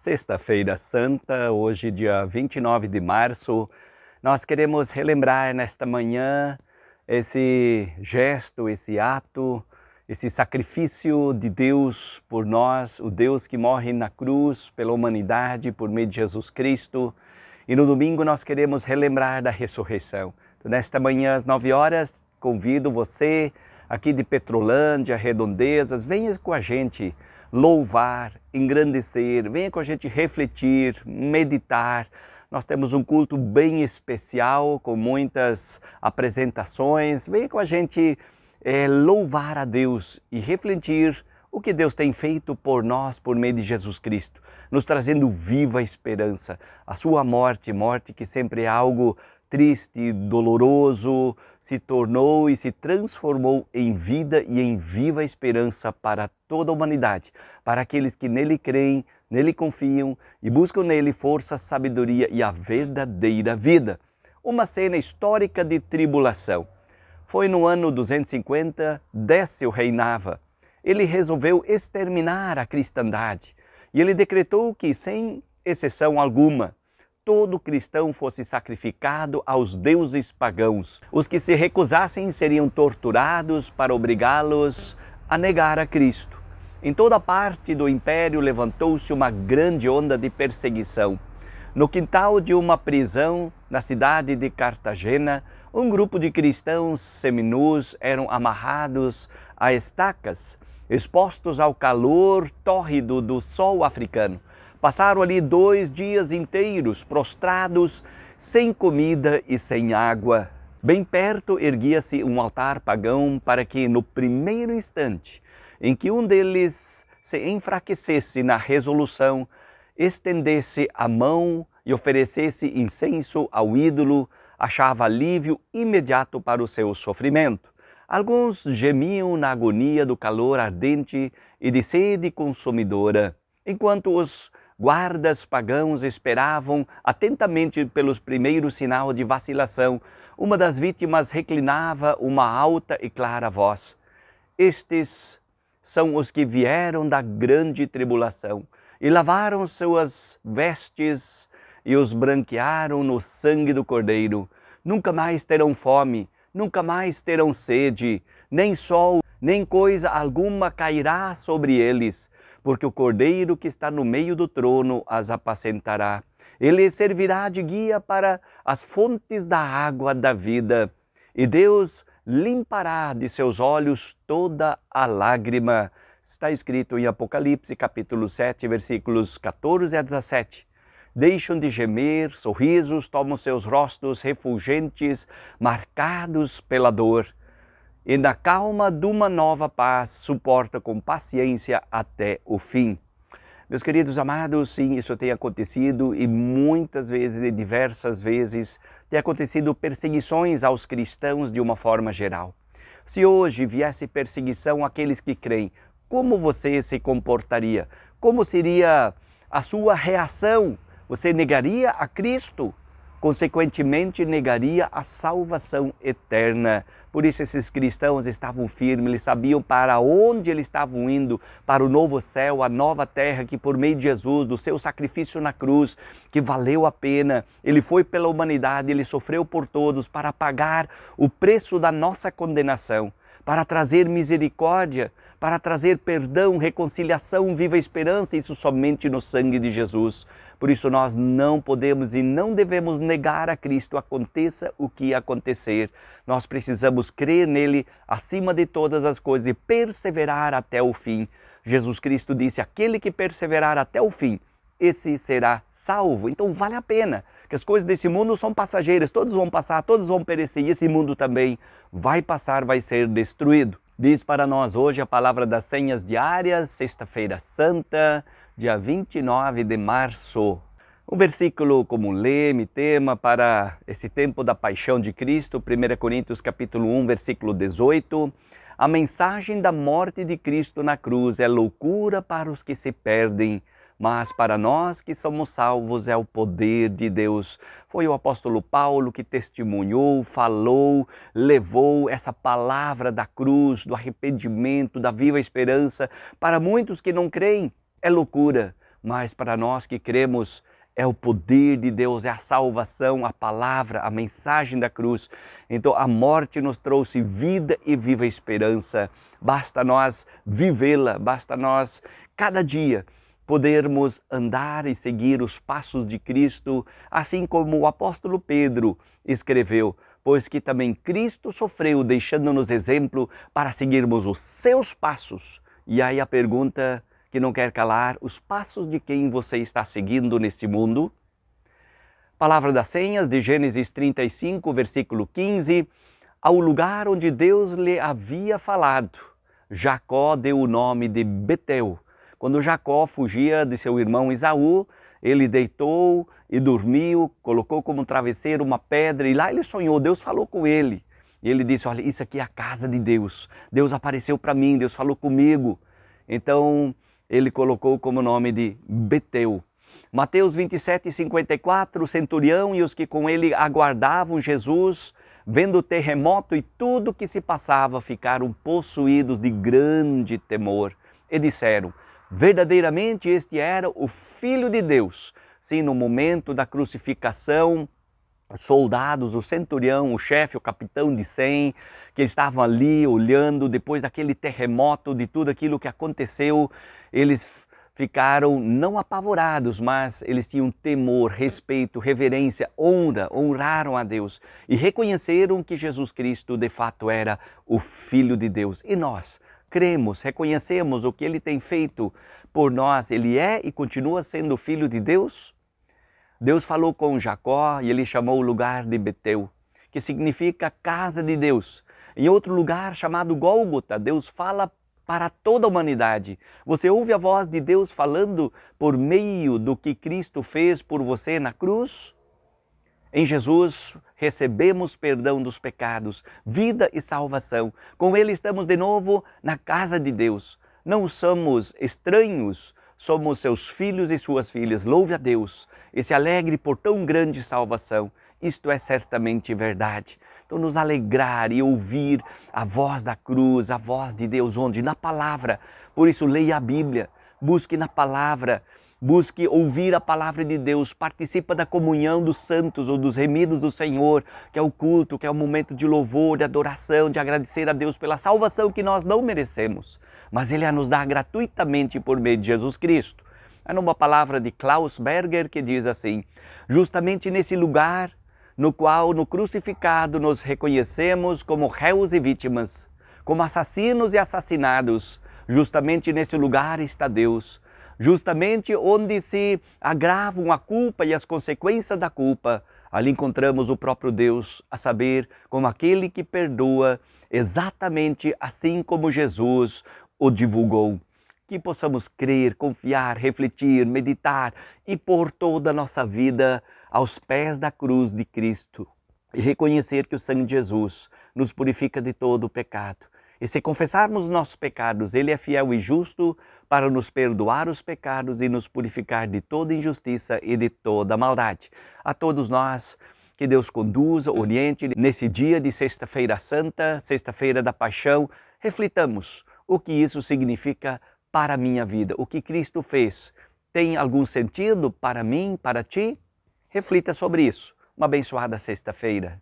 Sexta-feira Santa, hoje dia 29 de março, nós queremos relembrar nesta manhã esse gesto, esse ato, esse sacrifício de Deus por nós, o Deus que morre na cruz pela humanidade por meio de Jesus Cristo. E no domingo nós queremos relembrar da ressurreição. Então, nesta manhã às 9 horas, convido você aqui de Petrolândia, Redondezas, venha com a gente louvar, engrandecer, venha com a gente refletir, meditar. Nós temos um culto bem especial, com muitas apresentações. Venha com a gente louvar a Deus e refletir o que Deus tem feito por nós, por meio de Jesus Cristo, nos trazendo viva esperança. A sua morte que sempre é algo triste, doloroso, se tornou e se transformou em vida e em viva esperança para toda a humanidade, para aqueles que nele creem, nele confiam e buscam nele força, sabedoria e a verdadeira vida. Uma cena histórica de tribulação. Foi no ano 250, Décio reinava. Ele resolveu exterminar a cristandade e ele decretou que, sem exceção alguma, todo cristão fosse sacrificado aos deuses pagãos. Os que se recusassem seriam torturados para obrigá-los a negar a Cristo. Em toda parte do império levantou-se uma grande onda de perseguição. No quintal de uma prisão na cidade de Cartagena, um grupo de cristãos seminus eram amarrados a estacas, expostos ao calor tórrido do sol africano. Passaram ali 2 dias inteiros, prostrados, sem comida e sem água. Bem perto erguia-se um altar pagão para que, no primeiro instante em que um deles se enfraquecesse na resolução, estendesse a mão e oferecesse incenso ao ídolo, achava alívio imediato para o seu sofrimento. Alguns gemiam na agonia do calor ardente e de sede consumidora, enquanto os guardas pagãos esperavam atentamente pelos primeiros sinais de vacilação. Uma das vítimas reclinava uma alta e clara voz: "Estes são os que vieram da grande tribulação e lavaram suas vestes e os branquearam no sangue do Cordeiro. Nunca mais terão fome, nunca mais terão sede, nem sol, nem coisa alguma cairá sobre eles, porque o Cordeiro que está no meio do trono as apacentará. Ele servirá de guia para as fontes da água da vida, e Deus limpará de seus olhos toda a lágrima." Está escrito em Apocalipse, capítulo 7, versículos 14 a 17. Deixam de gemer, sorrisos tomam seus rostos refulgentes, marcados pela dor. E na calma de uma nova paz, suporta com paciência até o fim. Meus queridos amados, sim, isso tem acontecido e muitas vezes, e diversas vezes, tem acontecido perseguições aos cristãos de uma forma geral. Se hoje viesse perseguição àqueles que creem, como você se comportaria? Como seria a sua reação? Você negaria a Cristo? Consequentemente, negaria a salvação eterna. Por isso esses cristãos estavam firmes, eles sabiam para onde eles estavam indo, para o novo céu, a nova terra, que por meio de Jesus, do seu sacrifício na cruz, que valeu a pena. Ele foi pela humanidade, ele sofreu por todos para pagar o preço da nossa condenação, para trazer misericórdia, para trazer perdão, reconciliação, viva esperança, isso somente no sangue de Jesus. Por isso nós não podemos e não devemos negar a Cristo, aconteça o que acontecer. Nós precisamos crer nele acima de todas as coisas e perseverar até o fim. Jesus Cristo disse: aquele que perseverar até o fim, esse será salvo. Então vale a pena, que as coisas desse mundo são passageiras, todos vão passar, todos vão perecer, e esse mundo também vai passar, vai ser destruído. Diz para nós hoje a palavra das senhas diárias, Sexta-feira Santa, dia 29 de março. Um versículo como leme, tema para esse tempo da paixão de Cristo, 1 Coríntios capítulo 1, versículo 18. A mensagem da morte de Cristo na cruz é loucura para os que se perdem, mas para nós que somos salvos é o poder de Deus. Foi o apóstolo Paulo que testemunhou, falou, levou essa palavra da cruz, do arrependimento, da viva esperança para muitos que não creem. É loucura, mas para nós que cremos, é o poder de Deus, é a salvação, a palavra, a mensagem da cruz. Então a morte nos trouxe vida e viva esperança. Basta nós vivê-la, basta nós, cada dia, podermos andar e seguir os passos de Cristo, assim como o apóstolo Pedro escreveu, pois que também Cristo sofreu, deixando-nos exemplo para seguirmos os seus passos. E aí a pergunta que não quer calar, os passos de quem você está seguindo neste mundo? Palavra das senhas de Gênesis 35, versículo 15, ao lugar onde Deus lhe havia falado, Jacó deu o nome de Betel. Quando Jacó fugia de seu irmão Esaú, ele deitou e dormiu, colocou como travesseiro uma pedra e lá ele sonhou, Deus falou com ele. E ele disse, olha, isso aqui é a casa de Deus. Deus apareceu para mim, Deus falou comigo. Então ele colocou como nome de Betel. Mateus 27, 54, o centurião e os que com ele aguardavam Jesus, vendo o terremoto e tudo que se passava, ficaram possuídos de grande temor e disseram, verdadeiramente este era o Filho de Deus. Sim, no momento da crucificação, soldados, o centurião, o chefe, o capitão de 100, que estavam ali olhando depois daquele terremoto, de tudo aquilo que aconteceu, eles ficaram não apavorados, mas eles tinham temor, respeito, reverência, honraram a Deus e reconheceram que Jesus Cristo de fato era o Filho de Deus. E nós cremos, reconhecemos o que Ele tem feito por nós, Ele é e continua sendo o Filho de Deus? Deus falou com Jacó e ele chamou o lugar de Betel, que significa casa de Deus. Em outro lugar chamado Gólgota, Deus fala para toda a humanidade. Você ouve a voz de Deus falando por meio do que Cristo fez por você na cruz? Em Jesus recebemos perdão dos pecados, vida e salvação. Com Ele estamos de novo na casa de Deus. Não somos estranhos, somos seus filhos e suas filhas. Louve a Deus e se alegre por tão grande salvação. Isto é certamente verdade. Então nos alegrar e ouvir a voz da cruz, a voz de Deus, onde? Na palavra. Por isso leia a Bíblia, busque na palavra, busque ouvir a palavra de Deus, participa da comunhão dos santos ou dos remidos do Senhor, que é o culto, que é o momento de louvor, de adoração, de agradecer a Deus pela salvação que nós não merecemos, mas Ele a nos dá gratuitamente por meio de Jesus Cristo. Há uma palavra de Klaus Berger que diz assim, justamente nesse lugar no qual no crucificado nos reconhecemos como réus e vítimas, como assassinos e assassinados, justamente nesse lugar está Deus. Justamente onde se agravam a culpa e as consequências da culpa, ali encontramos o próprio Deus, a saber, como aquele que perdoa, exatamente assim como Jesus o divulgou. Que possamos crer, confiar, refletir, meditar e pôr toda a nossa vida aos pés da cruz de Cristo e reconhecer que o sangue de Jesus nos purifica de todo o pecado. E se confessarmos os nossos pecados, Ele é fiel e justo para nos perdoar os pecados e nos purificar de toda injustiça e de toda maldade. A todos nós, que Deus conduza, oriente nesse dia de Sexta-feira Santa, Sexta-feira da Paixão, reflitamos o que isso significa para a minha vida. O que Cristo fez tem algum sentido para mim, para ti? Reflita sobre isso. Uma abençoada sexta-feira.